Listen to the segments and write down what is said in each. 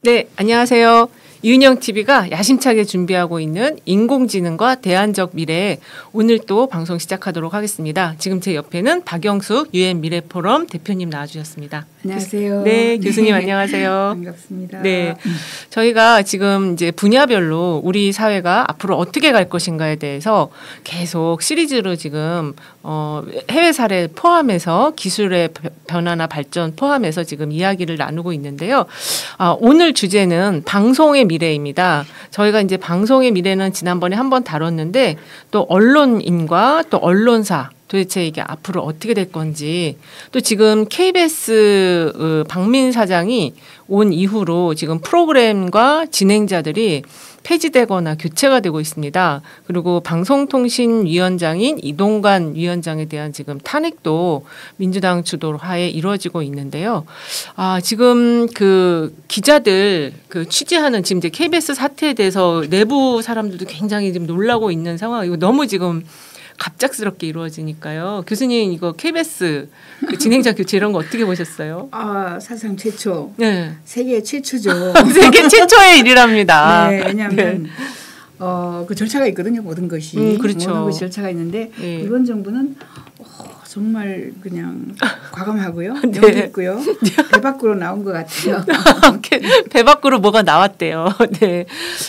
네, 안녕하세요. 유인영 TV가 야심차게 준비하고 있는 인공지능과 대안적 미래, 오늘 또 방송 시작하도록 하겠습니다. 지금 제 옆에는 박영숙 UN 미래포럼 대표님 나와주셨습니다. 안녕하세요. 네, 교수님 안녕하세요. 반갑습니다. 네, 저희가 지금 이제 분야별로 우리 사회가 앞으로 어떻게 갈 것인가에 대해서 계속 시리즈로 지금 해외 사례 포함해서 기술의 변화나 발전 포함해서 지금 이야기를 나누고 있는데요. 오늘 주제는 방송의 미래입니다. 저희가 이제 방송의 미래는 지난번에 한번 다뤘는데 또 언론인과 또 언론사 도대체 이게 앞으로 어떻게 될 건지, 또 지금 KBS 박민 사장이 온 이후로 지금 프로그램과 진행자들이 폐지되거나 교체가 되고 있습니다. 그리고 방송통신위원장인 이동관 위원장에 대한 지금 탄핵도 민주당 주도 하에 이루어지고 있는데요. 지금 그 기자들 그 취재하는 지금 이제 KBS 사태에 대해서 내부 사람들도 굉장히 지금 놀라고 있는 상황이고, 너무 지금 갑작스럽게 이루어지니까요. 교수님, 이거 KBS 그 진행자 교체 이런 거 어떻게 보셨어요? 사상 최초. 네. 세계 최초죠. 세계 최초의 일이랍니다. 네, 왜냐하면 그 절차가 있거든요. 모든 것이. 그렇죠. 모든 것이 절차가 있는데 네. 이번 정부는 정말 그냥 과감하고요. 네. 용기 있고요. 배 밖으로 나온 것 같아요. 배 밖으로 뭐가 나왔대요. 네.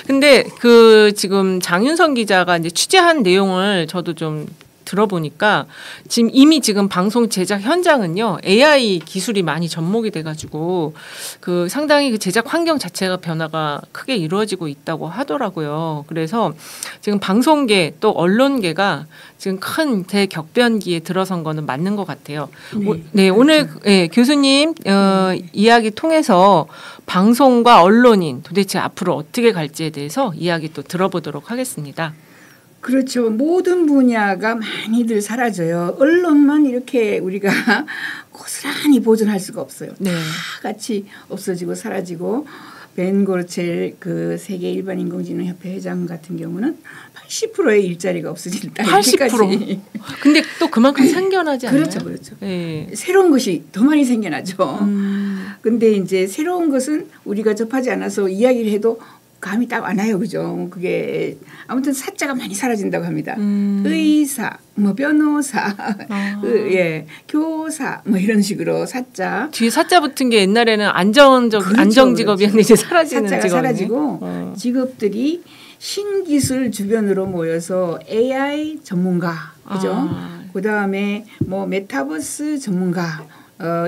근데 그 지금 장윤선 기자가 이제 취재한 내용을 저도 좀 들어보니까 지금 이미 지금 방송 제작 현장은요 AI 기술이 많이 접목이 돼가지고 그 상당히 그 제작 환경 자체가 변화가 크게 이루어지고 있다고 하더라고요. 그래서 지금 방송계 또 언론계가 지금 큰 대격변기에 들어선 거는 맞는 것 같아요. 네, 오늘 교수님 이야기 통해서 방송과 언론인 도대체 앞으로 어떻게 갈지에 대해서 이야기 또 들어보도록 하겠습니다. 그렇죠. 모든 분야가 많이들 사라져요. 언론만 이렇게 우리가 고스란히 보존할 수가 없어요. 네. 다 같이 없어지고 사라지고, 벤 고르첼 그 세계 일반 인공지능 협회 회장 같은 경우는 80%의 일자리가 없어진다. 80%. 근데 또 그만큼 생겨나지 않나요? 그렇죠, 그렇죠. 네. 새로운 것이 더 많이 생겨나죠. 근데 이제 새로운 것은 우리가 접하지 않아서 이야기를 해도 감이 딱 안 와요, 그죠? 그게 아무튼 사자가 많이 사라진다고 합니다. 의사, 뭐 변호사, 교사, 뭐 이런 식으로 사자. 뒤에 사자 붙은 게 옛날에는 안정직업이었는데 이제 사라지는 사자가 직업이. 사라지고 직업들이 신기술 주변으로 모여서 AI 전문가, 그죠? 그 다음에 뭐 메타버스 전문가,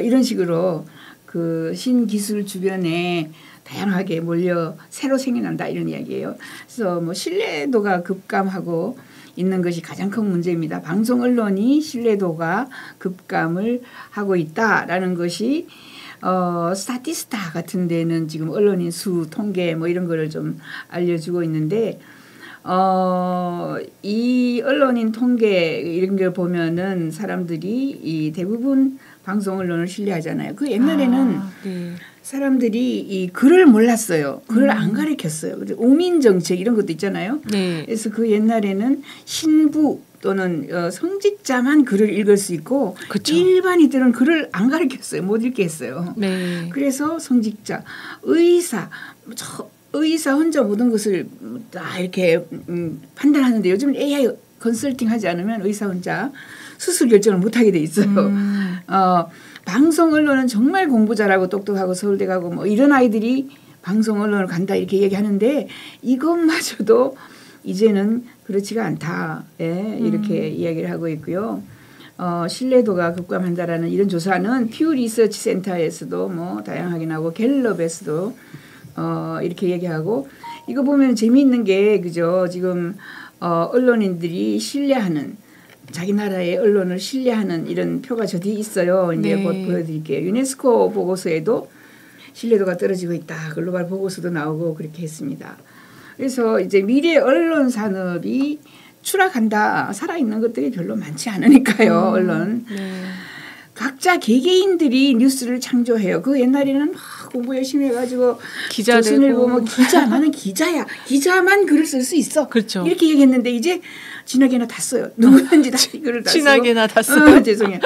이런 식으로 그 신기술 주변에 다양하게 몰려 새로 생겨난다, 이런 이야기예요. 그래서 뭐 신뢰도가 급감하고 있는 것이 가장 큰 문제입니다. 방송 언론이 신뢰도가 급감을 하고 있다라는 것이 스타티스타 같은 데는 지금 언론인 수 통계 뭐 이런 거를 좀 알려주고 있는데, 이 언론인 통계 이런 걸 보면은 사람들이 이 대부분 방송 언론을 신뢰하잖아요. 그 옛날에는 사람들이 이 글을 몰랐어요. 글을 안 가르쳤어요. 오민 정책 이런 것도 있잖아요. 네. 그래서 그 옛날에는 신부 또는 성직자만 글을 읽을 수 있고, 그쵸. 일반인들은 글을 안 가르쳤어요. 못 읽게 했어요. 네. 그래서 성직자, 의사 혼자 모든 것을 다 이렇게 판단하는데, 요즘 AI 컨설팅 하지 않으면 의사 혼자 수술 결정을 못하게 돼 있어요. 방송 언론은 정말 공부 잘하고 똑똑하고 서울대 가고 뭐 이런 아이들이 방송 언론을 간다 이렇게 얘기하는데, 이것마저도 이제는 그렇지가 않다. 이렇게 이야기를 하고 있고요. 신뢰도가 급감한다라는 이런 조사는 퓨 리서치 센터에서도 뭐 다양하게 나오고 갤럽에서도 이렇게 얘기하고, 이거 보면 재미있는 게, 그죠? 지금 언론인들이 신뢰하는, 자기 나라의 언론을 신뢰하는 이런 표가 저 뒤에 있어요. 이제 곧 보여드릴게요. 유네스코 보고서에도 신뢰도가 떨어지고 있다. 글로벌 보고서도 나오고 그렇게 했습니다. 그래서 이제 미래 언론 산업이 추락한다. 살아있는 것들이 별로 많지 않으니까요. 언론. 각자 개개인들이 뉴스를 창조해요. 그 옛날에는 막 공부 열심히 해가지고 조선일보 뭐 기자, 나는 기자야. 기자만 글을 쓸 수 있어. 그렇죠. 이렇게 얘기했는데 이제 진하게나 다 써요. 누구든지 다 이거를 다 진하게나 다 써요. 죄송해요.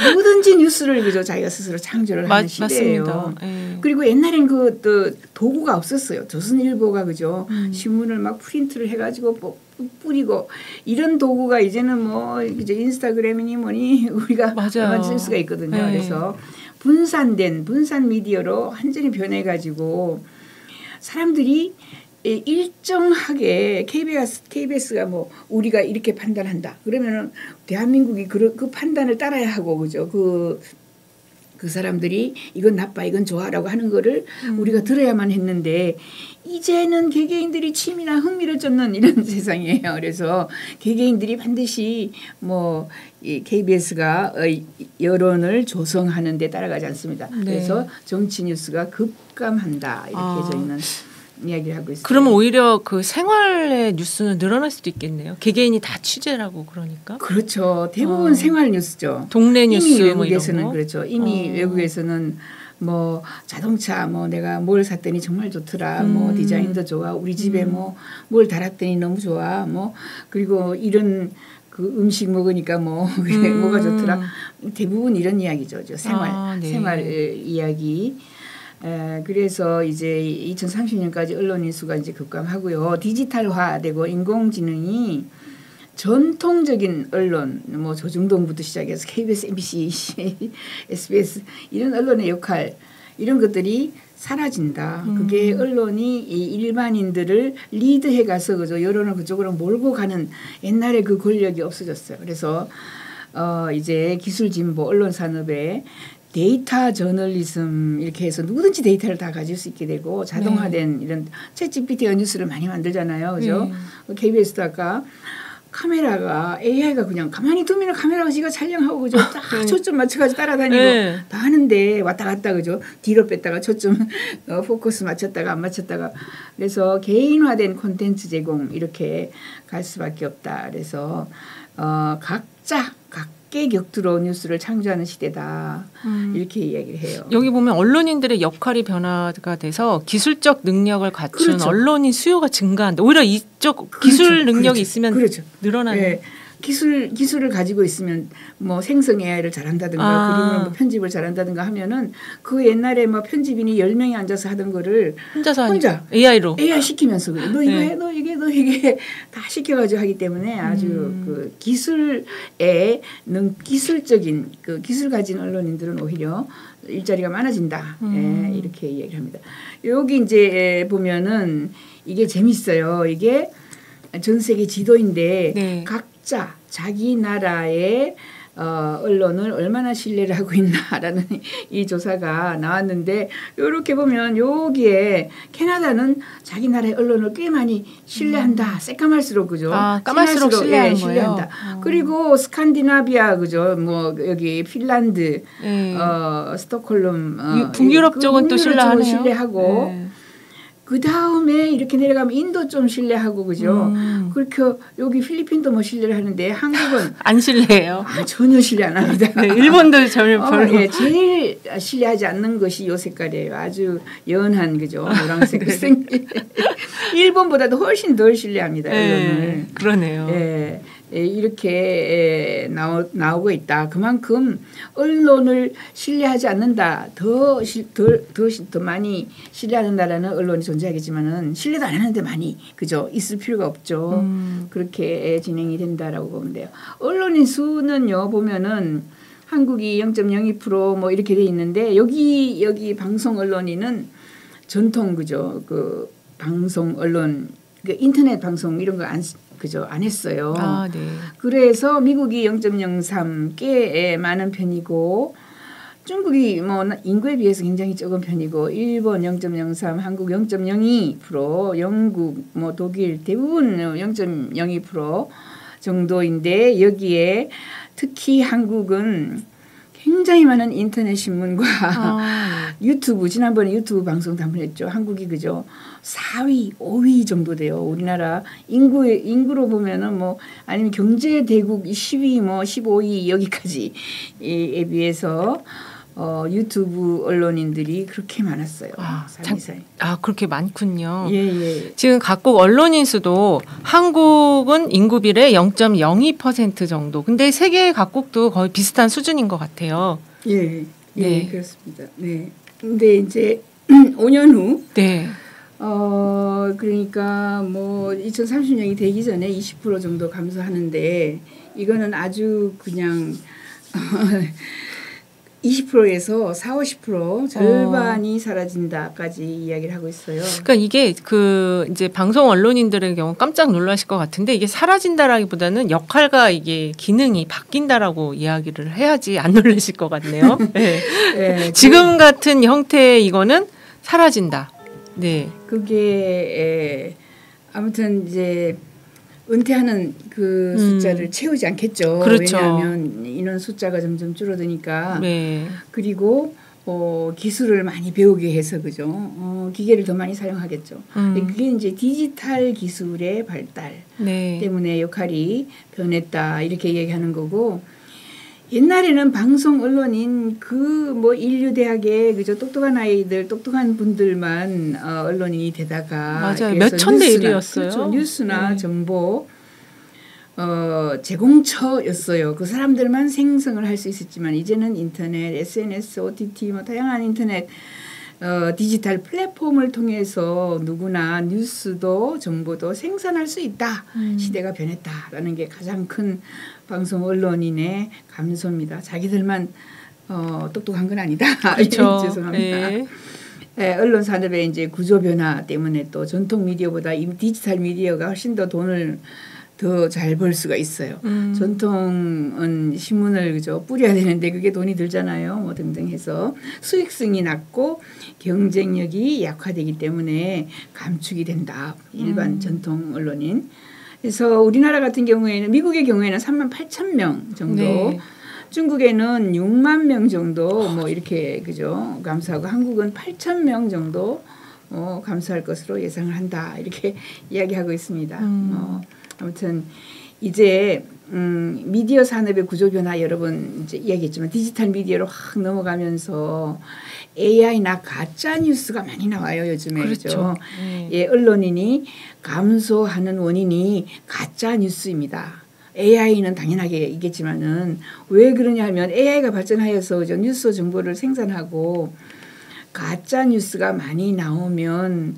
누구든지 뉴스를 그저 자기가 스스로 창조를 하는 시대예요. 맞습니다. 그리고 옛날에는 또 도구가 없었어요. 조선일보가 그죠. 신문을 막 프린트를 해가지고 뿌리고 이런 도구가 이제는 뭐 이제 인스타그램이니 뭐니 우리가 얼마 쓸 수가 있거든요. 네. 그래서 분산 미디어로 완전히 변해가지고 사람들이 일정하게 KBS가 뭐 우리가 이렇게 판단한다. 그러면은 대한민국이 그 판단을 따라야 하고 그죠. 그 사람들이 이건 나빠 이건 좋아라고 하는 거를 우리가 들어야만 했는데 이제는 개개인들이 취미나 흥미를 쫓는 이런 세상이에요. 그래서 개개인들이 반드시 뭐 이 KBS가 여론을 조성하는 데 따라가지 않습니다. 네. 그래서 정치 뉴스가 급감한다 이렇게 저희는 이야기를 하고 있습니다. 그러면 오히려 그 생활의 뉴스는 늘어날 수도 있겠네요. 개개인이 다 취재라고 그러니까. 그렇죠. 대부분 생활 뉴스죠. 동네 뉴스 이미 외국에서는 뭐 이런 거. 그렇죠. 이미 외국에서는 뭐 자동차 뭐 내가 뭘 샀더니 정말 좋더라. 뭐 디자인도 좋아. 우리 집에 뭐 뭘 달았더니 너무 좋아. 뭐 그리고 이런 그 음식 먹으니까 뭐 뭐가 좋더라. 대부분 이런 이야기죠. 생활 이야기. 그래서 이제 2030년까지 언론 인수가 이제 급감하고요. 디지털화되고 인공지능이 전통적인 언론, 뭐 조중동부터 시작해서 KBS, MBC, SBS 이런 언론의 역할 이런 것들이 사라진다. 그게 언론이 이 일반인들을 리드해 가서 그죠 여론을 그쪽으로 몰고 가는 옛날에 그 권력이 없어졌어요. 그래서 이제 기술 진보 언론 산업에 데이터 저널리즘 이렇게 해서 누구든지 데이터를 다 가질 수 있게 되고 자동화된 이런 챗GPT가 뉴스를 많이 만들잖아요. 그죠? KBS도 아까 카메라가 AI가 그냥 가만히 두면 카메라가 지가 촬영하고 그죠? 딱 초점 맞춰가지고 따라다니고 다 하는데 왔다 갔다 그죠? 뒤로 뺐다가 초점 포커스 맞췄다가 안 맞췄다가 그래서 개인화된 콘텐츠 제공 이렇게 갈 수밖에 없다. 그래서 각계 격투로 뉴스를 창조하는 시대다. 이렇게 이야기를 해요. 여기 보면 언론인들의 역할이 변화가 돼서 기술적 능력을 갖춘 그렇죠. 언론인 수요가 증가한다. 오히려 이쪽 기술 능력이 있으면 늘어나는. 네. 기술을 가지고 있으면 뭐 생성 AI를 잘한다든가 그림으로 뭐 편집을 잘한다든가 하면은 그 옛날에 뭐 편집인이 10명이 앉아서 하던 거를 혼자 AI로 AI 시키면서 그래. 너 이거 해, 너 이게 다 시켜가지고 하기 때문에 아주 그 기술적인 그 기술 가진 언론인들은 오히려 일자리가 많아진다. 이렇게 얘기를 합니다. 여기 이제 보면은 이게 재밌어요. 이게 전 세계 지도인데 각자 자기 나라의 언론을 얼마나 신뢰를 하고 있나라는 이 조사가 나왔는데 이렇게 보면 여기에 캐나다는 자기 나라의 언론을 꽤 많이 신뢰한다. 새까말수록 그죠? 까말수록 신뢰한다. 그리고 스칸디나비아 그죠? 뭐 여기 핀란드, 스톡홀름, 북유럽 쪽은 또 신뢰하고. 그 다음에 이렇게 내려가면 인도 좀 신뢰하고 그죠. 그렇게 여기 필리핀도 뭐 신뢰를 하는데 한국은 안 신뢰해요. 전혀 신뢰 안 합니다. 일본도 전혀 별로. 제일 신뢰하지 않는 것이 요 색깔이에요. 아주 연한 그죠. 노란색. 일본보다도 훨씬 덜 신뢰합니다. 언론을. 그러네요. 이렇게 나오고 있다. 그만큼 언론을 신뢰하지 않는다. 더 많이 신뢰하는다라는 언론이 존재하겠지만은 신뢰도 안 하는데 많이 그죠 있을 필요가 없죠. 그렇게 진행이 된다라고 보면 돼요. 언론인 수는요 보면은 한국이 0.02% 뭐 이렇게 돼 있는데 여기 방송 언론인은 전통 그죠 그 방송 언론 그 인터넷 방송 이런 거 안 했어요. 그래서 미국이 0.03 꽤 많은 편이고 중국이 뭐 인구에 비해서 굉장히 적은 편이고 일본 0.03, 한국 0.02%, 영국 뭐 독일 대부분 0.02% 정도인데 여기에 특히 한국은 굉장히 많은 인터넷 신문과 유튜브 지난번에 유튜브 방송도 한번 했죠. 한국이 그죠 4위, 5위 정도 돼요. 우리나라 인구로 보면은 뭐 아니면 경제 대국 10위, 뭐 15위 여기까지에 비해서 유튜브 언론인들이 그렇게 많았어요. 그렇게 많군요. 예. 지금 각국 언론인 수도 한국은 인구 비례 0.02% 정도. 근데 세계 각국도 거의 비슷한 수준인 것 같아요. 예, 그렇습니다. 네. 근데 이제 5년 후 네. 그러니까 뭐 2030년이 되기 전에 20% 정도 감소하는데 이거는 아주 그냥 20%에서 40-50% 절반이 사라진다까지 이야기를 하고 있어요. 그러니까 이게 그 이제 방송 언론인들의 경우 깜짝 놀라실 것 같은데 이게 사라진다라기보다는 역할과 이게 기능이 바뀐다라고 이야기를 해야지 안 놀라실 것 같네요. 네. 네, 지금 같은 형태의 이거는 사라진다. 네. 그게 아무튼 이제 은퇴하는 그 숫자를 채우지 않겠죠. 그렇죠. 왜냐하면 인원 숫자가 점점 줄어드니까. 네. 그리고 기술을 많이 배우게 해서 그죠. 기계를 더 많이 사용하겠죠. 그게 이제 디지털 기술의 발달 네. 때문에 역할이 변했다 이렇게 얘기하는 거고. 옛날에는 방송 언론인 그 뭐 인류 대학에 그저 똑똑한 아이들, 똑똑한 분들만 언론인이 되다가 맞아요. 몇 천대 일이었어요. 그렇죠. 뉴스나 정보 제공처였어요. 그 사람들만 생성을 할 수 있었지만 이제는 인터넷, SNS, OTT 뭐 다양한 인터넷 디지털 플랫폼을 통해서 누구나 뉴스도 정보도 생산할 수 있다. 시대가 변했다라는 게 가장 큰 방송 언론인의 감소입니다. 자기들만 똑똑한 건 아니다. 그렇죠. 죄송합니다. 네. 네, 언론 산업의 이제 구조 변화 때문에 또 전통 미디어보다 이 디지털 미디어가 훨씬 더 돈을 더 잘 벌 수가 있어요. 전통은 신문을 그죠 뿌려야 되는데 그게 돈이 들잖아요. 뭐 등등 해서 수익성이 낮고 경쟁력이 약화되기 때문에 감축이 된다. 일반 전통 언론인. 그래서 우리나라 같은 경우에는 미국의 경우에는 38,000명 정도, 네. 중국에는 6만 명 정도 뭐 이렇게 그죠 감소하고 한국은 8,000명 정도 감소할 것으로 예상을 한다 이렇게 이야기하고 있습니다. 아무튼 이제 미디어 산업의 구조 변화 여러 번 이제 이야기했지만 디지털 미디어로 확 넘어가면서 AI나 가짜 뉴스가 많이 나와요 요즘에. 그렇죠. 예, 언론인이 감소하는 원인이 가짜 뉴스입니다. AI는 당연하게 있겠지만은 왜 그러냐 하면 AI가 발전하여서 뉴스 정보를 생산하고 가짜 뉴스가 많이 나오면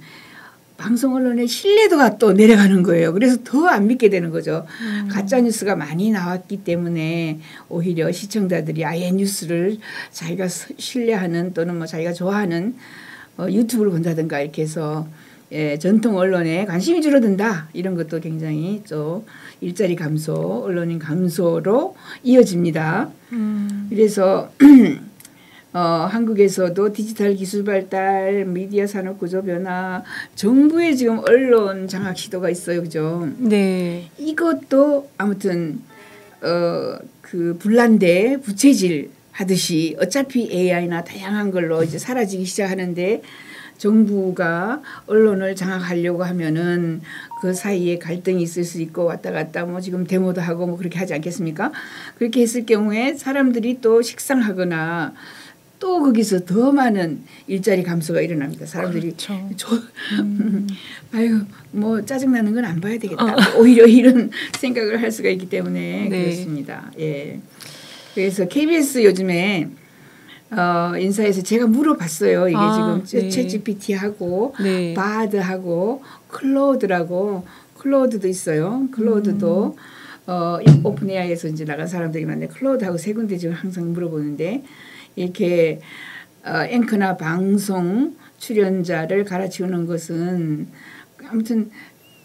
방송 언론의 신뢰도가 또 내려가는 거예요. 그래서 더 안 믿게 되는 거죠. 가짜 뉴스가 많이 나왔기 때문에 오히려 시청자들이 아예 뉴스를 자기가 신뢰하는 또는 뭐 자기가 좋아하는 유튜브를 본다든가 이렇게 해서 전통 언론에 관심이 줄어든다. 이런 것도 굉장히 또 일자리 감소, 언론인 감소로 이어집니다. 그래서 한국에서도 디지털 기술 발달, 미디어 산업 구조 변화, 정부의 지금 언론 장악 시도가 있어요, 그죠? 네. 이것도 아무튼 그 불난데 부채질 하듯이 어차피 AI나 다양한 걸로 이제 사라지기 시작하는데 정부가 언론을 장악하려고 하면은 그 사이에 갈등이 있을 수 있고 왔다 갔다 뭐 지금 데모도 하고 뭐 그렇게 하지 않겠습니까? 그렇게 했을 경우에 사람들이 또 식상하거나 또 거기서 더 많은 일자리 감소가 일어납니다. 사람들이 그렇죠. 아유 뭐 짜증나는 건 안 봐야 되겠다. 오히려 이런 생각을 할 수가 있기 때문에 네. 그렇습니다. 예. 그래서 KBS 요즘에 인사에서 제가 물어봤어요. 이게 지금 네. 챗GPT하고 네. 바드하고 클로드도 있어요. 클로드도 오픈 AI에서 이제 나간 사람들이 많은데 클로드하고 세 군데 지금 항상 물어보는데 이렇게 앵커나 방송 출연자를 갈아치우는 것은 아무튼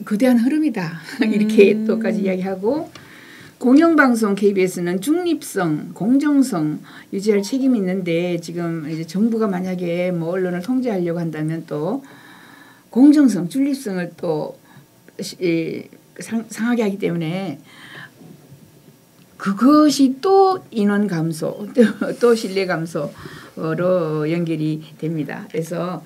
거대한 흐름이다. 이렇게 또까지 이야기하고 공영방송 KBS는 중립성, 공정성 유지할 책임이 있는데 지금 이제 정부가 만약에 뭐 언론을 통제하려고 한다면 또 공정성, 중립성을 또 상하게 하기 때문에 그것이 또 인원 감소, 또 신뢰 감소로 연결이 됩니다. 그래서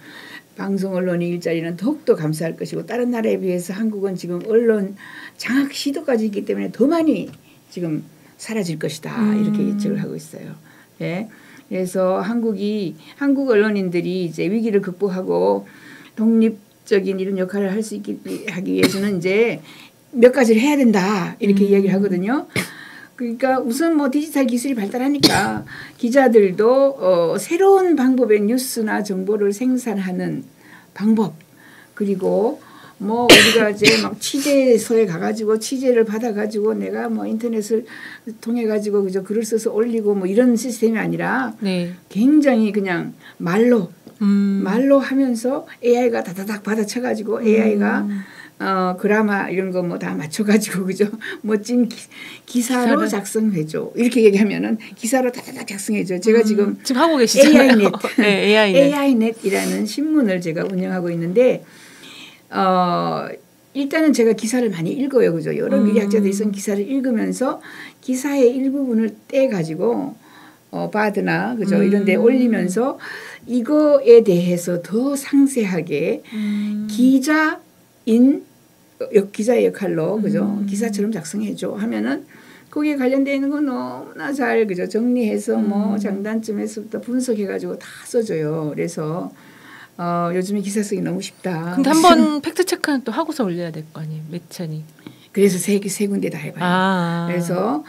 방송 언론의 일자리는 더욱더 감소할 것이고 다른 나라에 비해서 한국은 지금 언론 장악 시도까지 있기 때문에 더 많이 지금 사라질 것이다. 이렇게 예측을 하고 있어요. 예. 그래서 한국 언론인들이 이제 위기를 극복하고 독립적인 이런 역할을 할 수 하기 위해서는 이제 몇 가지를 해야 된다. 이렇게 이야기를 하거든요. 그러니까 우선 뭐 디지털 기술이 발달하니까 기자들도 새로운 방법의 뉴스나 정보를 생산하는 방법 그리고 뭐 우리가 이제 막 취재소에 가가지고 취재를 받아가지고 내가 뭐 인터넷을 통해 가지고 그저 글을 써서 올리고 뭐 이런 시스템이 아니라 네. 굉장히 그냥 말로 하면서 AI가 다다닥 받아쳐가지고 AI가 그라마 이런 거 뭐 다 맞춰가지고 그죠 멋진 기사로 작성해줘 이렇게 얘기하면은 기사로 다다닥 작성해줘. 제가 지금 하고 계시잖아요. AI넷 네, AI넷이라는 신문을 제가 운영하고 있는데 일단은 제가 기사를 많이 읽어요, 그죠? 여러 미래학자들이 쓴 기사를 읽으면서 기사의 일부분을 떼 가지고 바드나 그죠 이런데 올리면서 이거에 대해서 더 상세하게 기자의 역할로 그죠 기사처럼 작성해줘 하면은 거기에 관련되어 있는 건 너무나 잘 그죠 정리해서 뭐 장단점에서부터 분석해가지고 다 써줘요. 그래서 요즘에 기사 쓰기 너무 쉽다. 근데 한번 팩트 체크는 또 하고서 올려야 될 거 아니에요, 매천이. 그래서 세 군데 다 해봐요. 그래서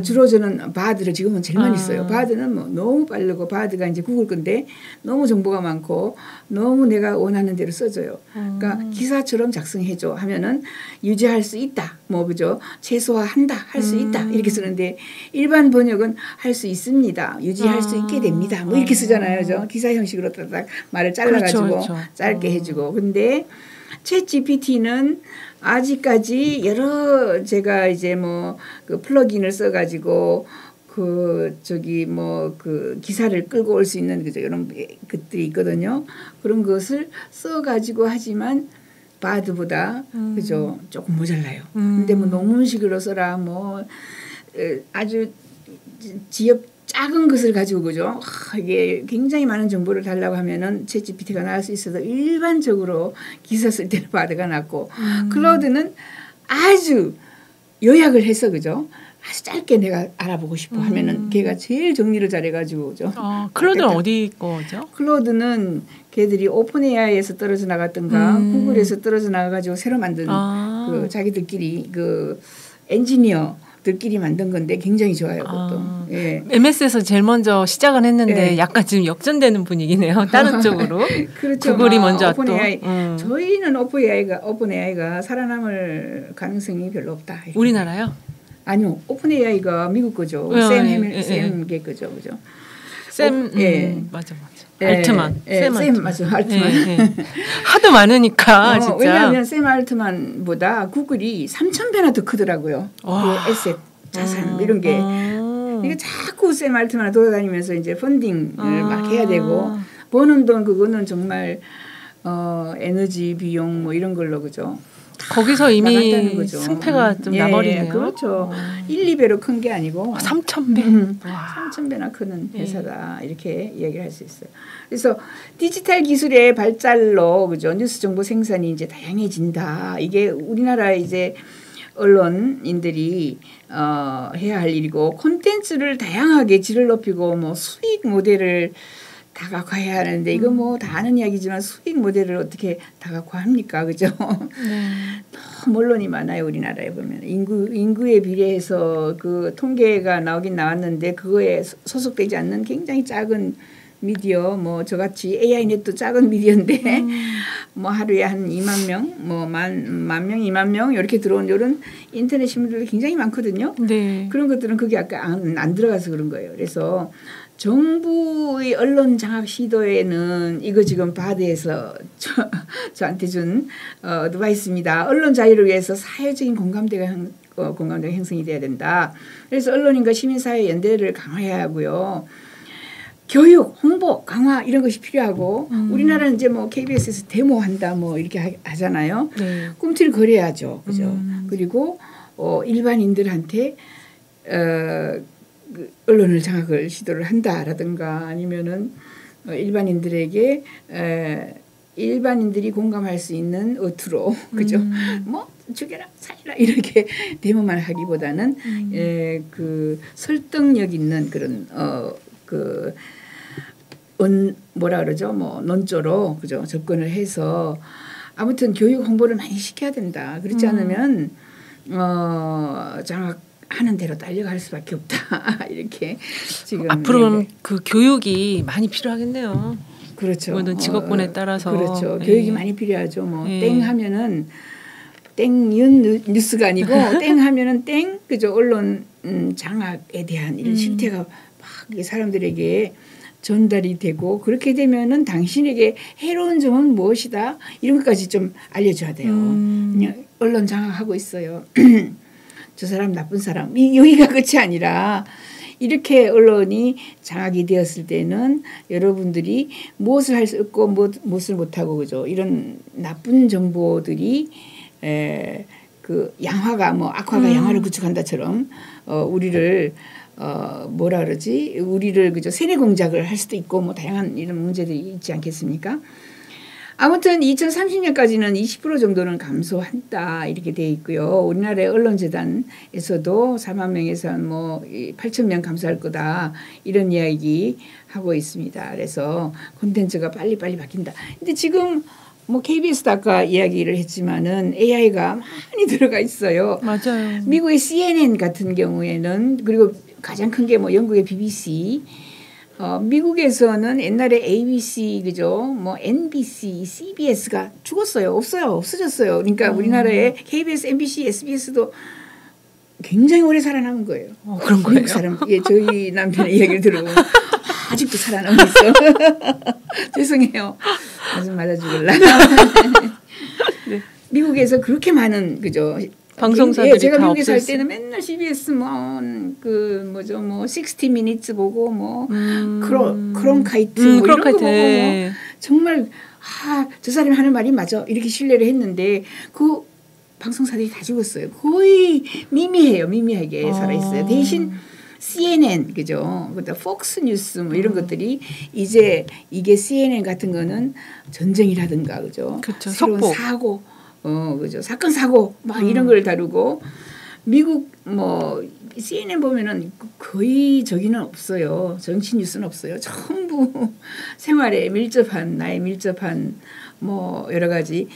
주로 저는 바드를 지금은 제일 많이 써요. 바드는 뭐 너무 빠르고 바드가 이제 구글 건데 너무 정보가 많고 너무 내가 원하는 대로 써줘요. 그러니까 기사처럼 작성해줘 하면은 유지할 수 있다. 뭐 그죠? 최소화한다. 할 수 있다. 이렇게 쓰는데 일반 번역은 할 수 있습니다. 유지할 수 있게 됩니다. 뭐 이렇게 쓰잖아요. 저 기사 형식으로 딱 말을 잘라가지고 그렇죠. 짧게 해주고. 근데 챗 GPT는 아직까지 여러 제가 이제 뭐 그 플러그인을 써가지고 그 저기 뭐 그 기사를 끌고 올 수 있는 그죠 이런 것들이 있거든요. 그런 것을 써가지고 하지만 바드보다 그죠 조금 모자라요. 근데 뭐 논문식으로 써라 뭐 아주 지역 작은 것을 가지고 그죠 이게 굉장히 많은 정보를 달라고 하면은 챗GPT가 나올 수 있어도 일반적으로 기사 쓸 때는 바드가 낫고 클로드는 아주 요약을 해서 그죠 아주 짧게 내가 알아보고 싶어 하면은 걔가 제일 정리를 잘해가지고 그죠. 클로드는 어디 거죠? 클로드는 걔들이 오픈 AI에서 떨어져 나갔던가 구글에서 떨어져 나가가지고 새로 만든 그 자기들끼리 그 엔지니어들끼리 만든 건데 굉장히 좋아요. 그것도. 예. MS에서 제일 먼저 시작은 했는데 약간 지금 역전되는 분위기네요. 다른 쪽으로. 그렇죠. 구글이 먼저 오픈 AI. 저희는 오픈 AI가 살아남을 가능성이 별로 없다. 우리나라요? 아니요. 오픈 AI가 미국 거죠. 샘게 거죠. 그죠? 맞아. 알트만. 샘 맞아. 알트만. 하도 많으니까 진짜. 왜냐하면 샘 알트만보다 구글이 3,000배나 더 크더라고요. 그 에셋, 자산 이런 게. 이게 자꾸 샘 알트만 돌아다니면서 이제 펀딩을 막 해야 되고 버는 돈 그거는 정말 에너지 비용 뭐 이런 걸로 그죠. 거기서 이미 승패가 좀 나버리네요. 그렇죠. 1, 2배로 큰 게 아니고 3,000배. 3,000배나 크는 회사다. 이렇게 이야기를 할 수 있어요. 그래서 디지털 기술의 발달로 그죠. 뉴스 정보 생산이 이제 다양해진다. 이게 우리나라 이제 언론인들이 해야 할 일이고 콘텐츠를 다양하게 질을 높이고 뭐 수익 모델을 다각화해야 하는데 이거 뭐 다 아는 이야기지만 수익 모델을 어떻게 다각화합니까, 그죠? 너무 언론이 많아요 우리나라에 보면 인구에 비례해서 그 통계가 나오긴 나왔는데 그거에 소속되지 않는 굉장히 작은 미디어 뭐 저같이 AI넷도 작은 미디어인데 뭐 하루에 한 2만 명, 뭐 만 명, 2만 명 이렇게 들어온 이런 인터넷 신문들도 굉장히 많거든요. 네. 그런 것들은 그게 아까 안 들어가서 그런 거예요. 그래서 정부의 언론 장악 시도에는 이거 지금 바드에서 저한테 준 어드바이스입니다. 언론 자유를 위해서 사회적인 공감대가 형성이 돼야 된다. 그래서 언론인과 시민사회 연대를 강화해야 하고요. 교육, 홍보, 강화 이런 것이 필요하고 우리나라는 이제 뭐 KBS에서 데모한다 뭐 이렇게 하잖아요. 네. 꿈틀 거려야죠. 그죠? 그리고 일반인들한테 언론을 장악을 시도를 한다라든가 아니면은 일반인들에게 일반인들이 공감할 수 있는 어투로 그죠? 뭐 죽여라 살려라 이렇게 데모만 하기보다는 그 설득력 있는 그런 뭐라 그러죠? 뭐 논조로 그죠? 접근을 해서 아무튼 교육 홍보를 많이 시켜야 된다. 그렇지 않으면 장악 하는 대로 딸려갈 수밖에 없다. 이렇게 지금 앞으로는 그 교육이 많이 필요하겠네요. 그렇죠. 모든 직업군에 따라서 그렇죠. 예. 교육이 많이 필요하죠. 뭐 예. 땡 하면은 땡윤 뉴스가 아니고 땡 하면은 땡 그죠. 언론 장악에 대한 이런 실태가 막 사람들에게 전달이 되고 그렇게 되면은 당신에게 해로운 점은 무엇이다 이런 것까지 좀 알려줘야 돼요. 그냥 언론 장악하고 있어요. 저 사람 나쁜 사람 여기가 끝이 아니라 이렇게 언론이 장악이 되었을 때는 여러분들이 무엇을 할 수 있고 무엇을 못하고 그죠. 이런 나쁜 정보들이 그 양화가 뭐 악화가 양화를 구축한다처럼 우리를 뭐라 그러지? 우리를 그죠 세뇌 공작을 할 수도 있고 뭐 다양한 이런 문제들이 있지 않겠습니까? 아무튼 2030년까지는 20% 정도는 감소한다 이렇게 돼 있고요. 우리나라의 언론재단에서도 4만 명에서 뭐 8천 명 감소할 거다 이런 이야기 하고 있습니다. 그래서 콘텐츠가 빨리빨리 바뀐다. 근데 지금 뭐 KBS도 아까 이야기를 했지만은 AI가 많이 들어가 있어요. 맞아요. 미국의 CNN 같은 경우에는 그리고 가장 큰 게 뭐 영국의 BBC, 미국에서는 옛날에 ABC 그죠, 뭐 NBC, CBS가 죽었어요, 없어졌어요. 그러니까 우리나라의 KBS, MBC, SBS도 굉장히 오래 살아남은 거예요. 그런 거예요? 미국 사람, 예, 저희 남편의 이야기를 들어보면 아직도 살아남고 있어. 죄송해요. 무슨 맞아 죽을라. 네. 미국에서 그렇게 많은 그죠. 방송사들이 제가 다 미국에 살 없앴어요. 때는 맨날 CBS 그 뭐죠 뭐 60 Minutes 보고 뭐 크론카이트 뭐 이런 거 보고 뭐 정말 저 사람이 하는 말이 맞아 이렇게 신뢰를 했는데 그 방송사들이 다 죽었어요. 거의 미미하게 살아있어요. 대신 CNN 그죠? 그다음 폭스 뉴스 뭐 이런 것들이 이제 이게 CNN 같은 거는 전쟁이라든가 그죠? 그렇죠. 새로운 속보. 사고 그죠? 사건 사고 막 이런 걸 다루고 미국 뭐 CNN 보면은 거의 저기는 없어요. 정치 뉴스는 없어요. 전부 생활에 밀접한 나에 밀접한 뭐 여러 가지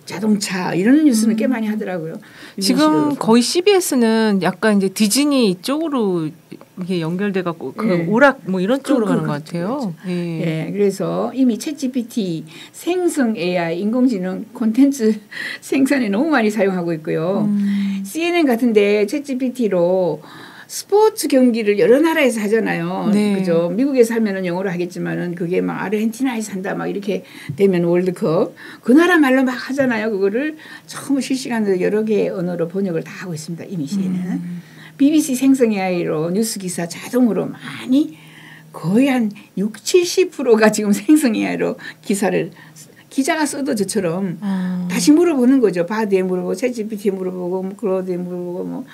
자동차 이런 뉴스는 꽤 많이 하더라고요. 지금 거의 CBS는 약간 이제 디즈니 쪽으로 이게 연결돼 갖고 그 네. 오락 뭐 이런 쪽으로 가는 것 같아요. 예. 그래서 이미 챗GPT 생성 AI 인공지능 콘텐츠 생산에 너무 많이 사용하고 있고요. CNN 같은데 챗GPT로 스포츠 경기를 여러 나라에서 하잖아요. 네. 그죠? 미국에서 하면은 영어로 하겠지만은 그게 막 아르헨티나에서 한다 막 이렇게 되면 월드컵 그 나라 말로 막 하잖아요. 그거를 처음 실시간으로 여러 개의 언어로 번역을 다 하고 있습니다. 이미 CNN은. BBC 생성 AI로 뉴스 기사 자동으로 많이 거의 한 60-70%가 지금 생성 AI로 기사를 기자가 써도 저처럼 다시 물어보는 거죠. 바드에 물어보고 챗GPT에 물어보고 뭐 클로드에 물어보고 뭐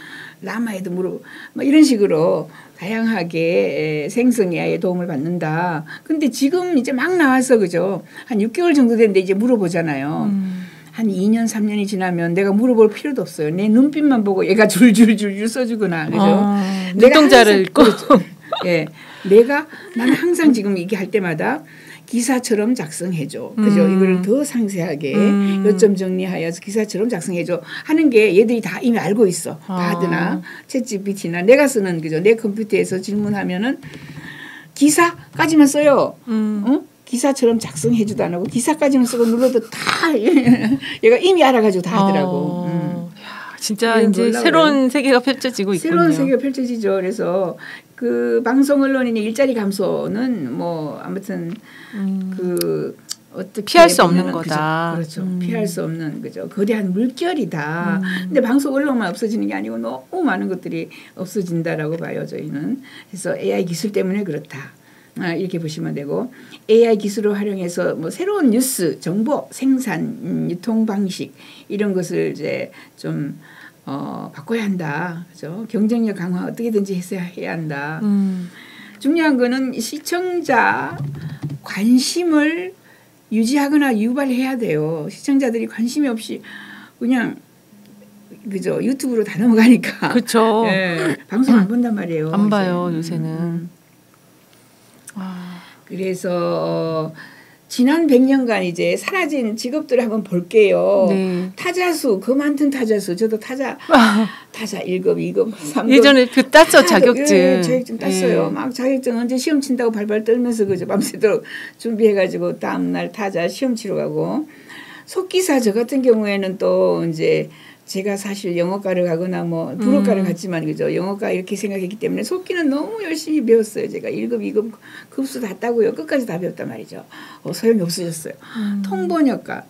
라마에도 물어보고 뭐 이런 식으로 다양하게 생성 AI의 도움을 받는다. 근데 지금 이제 막 나와서 그죠. 한 6개월 정도 됐는데 이제 물어보잖아요. 한 2년 3년이 지나면 내가 물어볼 필요도 없어요. 내 눈빛만 보고 얘가 줄줄줄줄 써주거나 그죠. 눈동자를 읽고. 그렇죠. 예, 나는 항상 지금 얘기할 때마다 기사처럼 작성해줘. 그죠? 이걸 더 상세하게 요점 정리하여서 기사처럼 작성해줘 하는 게 얘들이 다 이미 알고 있어. 바드나 챗GPT나 내가 쓰는 그죠? 내 컴퓨터에서 질문하면은 기사까지만 써요. 기사처럼 작성해주도 안 하고 기사까지만 쓰고 눌러도 다 얘가 이미 알아가지고 다 하더라고. 진짜 이제 새로운 세계가 펼쳐지고 있군요. 새로운 세계가 펼쳐지죠. 그래서 그 방송 언론인의 일자리 감소는 뭐 아무튼 그 어떻게 피할 수 없는 거다. 그렇죠. 피할 수 없는 그죠. 거대한 물결이다. 근데 방송 언론만 없어지는 게 아니고 너무 많은 것들이 없어진다라고 봐요. 저희는. 그래서 AI 기술 때문에 그렇다. 이렇게 보시면 되고 AI 기술을 활용해서 뭐 새로운 뉴스, 정보, 생산, 유통 방식 이런 것을 이제 좀 바꿔야 한다. 그죠? 경쟁력 강화 어떻게든지 해야 한다. 중요한 거는 시청자 관심을 유지하거나 유발해야 돼요. 시청자들이 관심이 없이 그냥 그죠? 유튜브로 다 넘어가니까. 그렇죠. 네, 방송 안 본단 말이에요. 안 봐요, 요새는. 그래서 지난 100년간 이제 사라진 직업들을 한번 볼게요. 네. 타자수, 그 많던 타자수. 저도 타자 1급, 2급, 3급. 예전에 그 땄죠, 자격증. 예, 자격증 땄어요. 예. 막 자격증 언제 시험 친다고 발발 떨면서 그저 밤새도록 준비해가지고 다음날 타자 시험 치러 가고. 속기사 저 같은 경우에는 또 이제 제가 사실 영어과를 가거나 뭐 불어과를 갔지만 그죠. 영어과 이렇게 생각했기 때문에 속기는 너무 열심히 배웠어요. 제가 1급, 2급 급수 다 따고요. 끝까지 다 배웠단 말이죠. 소용이 없어졌어요. 통번역과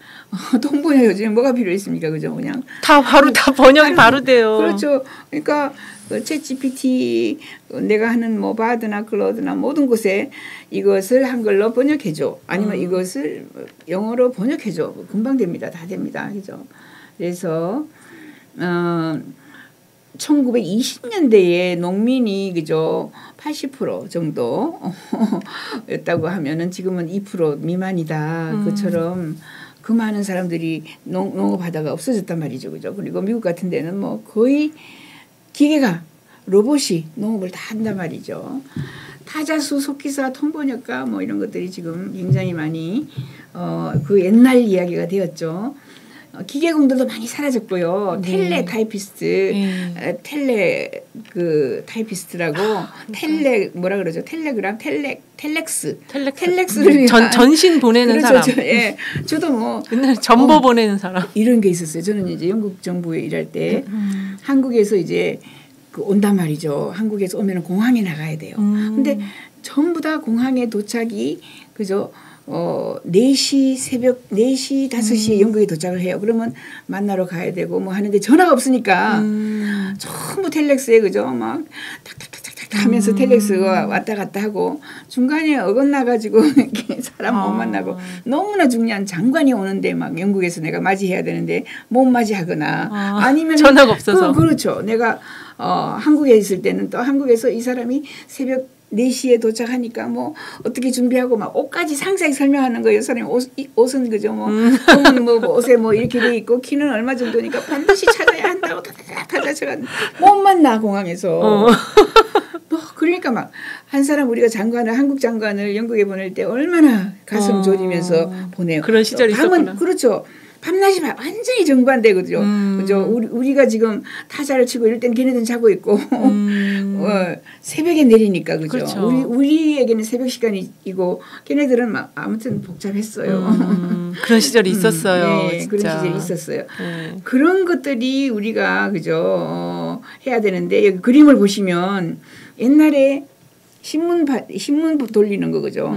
통번역 요즘에 뭐가 필요했습니까? 그죠? 그냥 다 바로 다 번역이 바로 돼요. 그렇죠. 그러니까 챗 GPT 내가 하는 뭐 바드나 클로드나 모든 곳에 이것을 한글로 번역해줘. 아니면 이것을 영어로 번역해줘. 금방 됩니다. 다 됩니다. 그죠? 그래서 1920년대에 농민이 그죠 80% 정도였다고 하면은 지금은 2% 미만이다. 그처럼 그 많은 사람들이 농업하다가 없어졌단 말이죠, 그죠? 그리고 미국 같은 데는 뭐 거의 기계가 로봇이 농업을 다 한단 말이죠. 타자수, 속기사, 통번역가 뭐 이런 것들이 지금 굉장히 많이 그 옛날 이야기가 되었죠. 기계공들도 많이 사라졌고요. 네. 텔레 타이피스트, 텔레 그 타이피스트라고 텔레 뭐라 그러죠? 텔레그램, 텔렉스를 전신 보내는 그렇죠. 사람. 예, 저도 뭐 옛날 전보 보내는 사람. 이런 게 있었어요. 저는 이제 영국 정부에 일할 때 한국에서 이제 그 온단 말이죠. 한국에서 오면은 공항에 나가야 돼요. 근데 전부 다 공항에 도착이 그죠? 4시 새벽 4시 5시에 영국에 도착을 해요. 그러면 만나러 가야 되고 뭐 하는데 전화가 없으니까 전부 텔렉스에 그죠? 막 탁탁탁탁탁 하면서 텔렉스가 왔다 갔다 하고 중간에 어긋나 가지고 이렇게 사람 못 만나고 너무나 중요한 장관이 오는데 막 영국에서 내가 맞이해야 되는데 못 맞이하거나 아니면 전화가 없어서 그렇죠. 내가 한국에 있을 때는 또 한국에서 이 사람이 새벽 4시에 도착하니까 뭐 어떻게 준비하고 막 옷까지 상세히 설명하는 거예요. 사람이 옷은 그죠 뭐 옷은 뭐 옷에 뭐 이렇게 돼 있고 키는 얼마 정도니까 반드시 찾아야 한다고 다다다다 제가 못 만나 공항에서. 뭐 그러니까 막 한 사람 우리가 한국 장관을 영국에 보낼 때 얼마나 가슴 졸이면서 보내요. 그런 시절이 있었구나. 그렇죠. 밤낮이 완전히 정반대거든요. 그죠? 우리가 지금 타자를 치고 이럴 땐 걔네들은 자고 있고 새벽에 내리니까 그죠? 그렇죠. 우리에게는 새벽 시간이고 걔네들은 막 아무튼 복잡했어요. 그런 시절이 있었어요. 네, 진짜. 그런 시절이 있었어요. 네. 그런 것들이 우리가 그죠? 해야 되는데 여기 그림을 보시면 옛날에 신문 돌리는 거 그죠?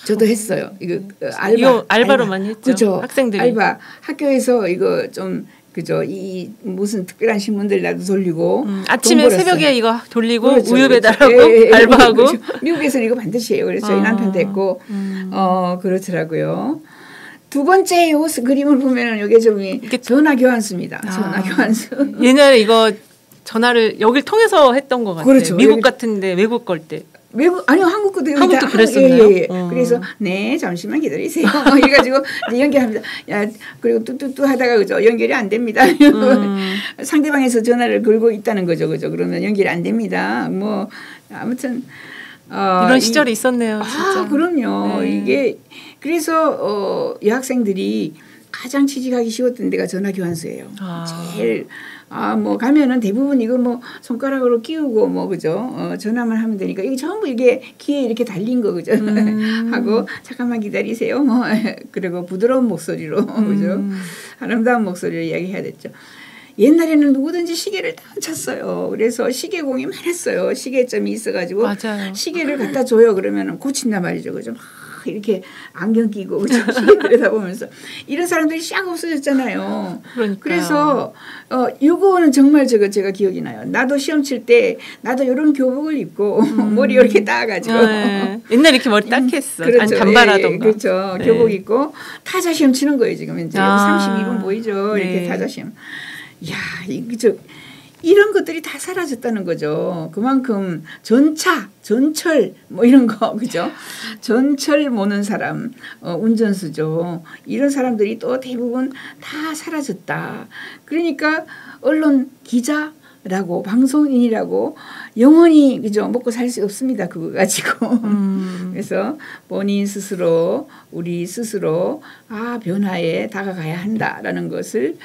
저도 했어요. 이거 알바로 많이 했죠. 그죠? 학생들이. 알바 학교에서 이거 좀 그죠? 이 무슨 특별한 신문들 나도 돌리고 아침에 새벽에 이거 돌리고 그렇죠, 우유 그렇죠. 배달하고 알바하고. 그렇죠. 미국에서는 이거 반드시 해요. 그래서 저희 남편도 했고 그렇더라고요. 두 번째 요 그림을 보면은 이게 좀 전화 교환수입니다. 전화 교환수. 옛날에 이거 전화를 여길 통해서 했던 것 같아요. 그렇죠. 미국 같은데 외국 걸 때. 아니요 한국도 한국도 그랬었나요? 예. 그래서 네 잠시만 기다리세요. 이래가지고 이제 연결합니다. 야 그리고 뚜뚜뚜 하다가 그죠 연결이 안 됩니다. 상대방에서 전화를 걸고 있다는 거죠, 그죠? 그러면 연결이 안 됩니다. 뭐 아무튼 이런 시절이 있었네요, 진짜. 그럼요. 네. 이게 그래서 여학생들이 가장 취직하기 쉬웠던 데가 전화 교환소예요. 제일 뭐 가면은 대부분 이거 뭐 손가락으로 끼우고 뭐 그죠 전화만 하면 되니까 이게 전부 이게 귀에 이렇게 달린 거 그죠 하고 잠깐만 기다리세요 뭐 그리고 부드러운 목소리로 그죠 아름다운 목소리로 이야기해야 됐죠. 옛날에는 누구든지 시계를 다 찼어요. 그래서 시계공이 많았어요. 시계점이 있어가지고 맞아요. 시계를 갖다 줘요. 그러면은 고친단 말이죠, 그죠? 막 이렇게 안경 끼고 그죠? 시계 들여다보면서 이런 사람들이 싹 없어졌잖아요. 그러니까요. 그래서 이거는 정말 제가 기억이 나요. 나도 시험 칠 때 나도 이런 교복을 입고 머리 이렇게 따가지고 옛날 이렇게 머리 딱 했어. 그렇죠. 아니 단발하던가. 그렇죠. 네. 교복 입고 타자 시험 치는 거예요 지금 이제 32분 보이죠? 네. 이렇게 타자 시험. 야, 이런 것들이 다 사라졌다는 거죠. 그만큼 전철 뭐 이런 거 그죠? 전철 모는 사람, 운전수죠. 이런 사람들이 또 대부분 다 사라졌다. 그러니까 언론 기자 라고 방송인이라고 영원히 그죠 먹고 살 수 없습니다. 그거 가지고 그래서 본인 스스로 우리 스스로 변화에 다가가야 한다라는 것을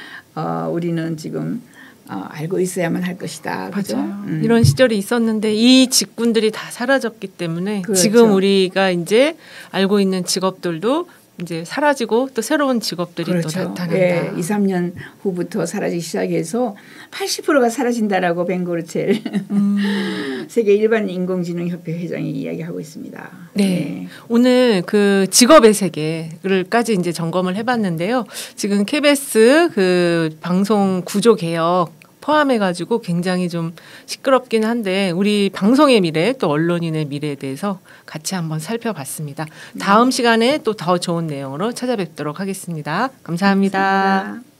우리는 지금 알고 있어야만 할 것이다. 그죠? 맞아요. 이런 시절이 있었는데 이 직군들이 다 사라졌기 때문에 그렇죠. 지금 우리가 이제 알고 있는 직업들도 이제 사라지고 또 새로운 직업들이 그렇죠. 또 나타난다. 예, 2, 3년 후부터 사라지기 시작해서 80%가 사라진다라고 벵고르첼 세계 일반 인공지능 협회 회장이 이야기하고 있습니다. 네. 네. 오늘 그 직업의 세계를까지 이제 점검을 해봤는데요. 지금 KBS 그 방송 구조 개혁 포함해가지고 굉장히 좀 시끄럽긴 한데 우리 방송의 미래 또 언론인의 미래에 대해서 같이 한번 살펴봤습니다. 다음 시간에 또 더 좋은 내용으로 찾아뵙도록 하겠습니다. 감사합니다. 감사합니다.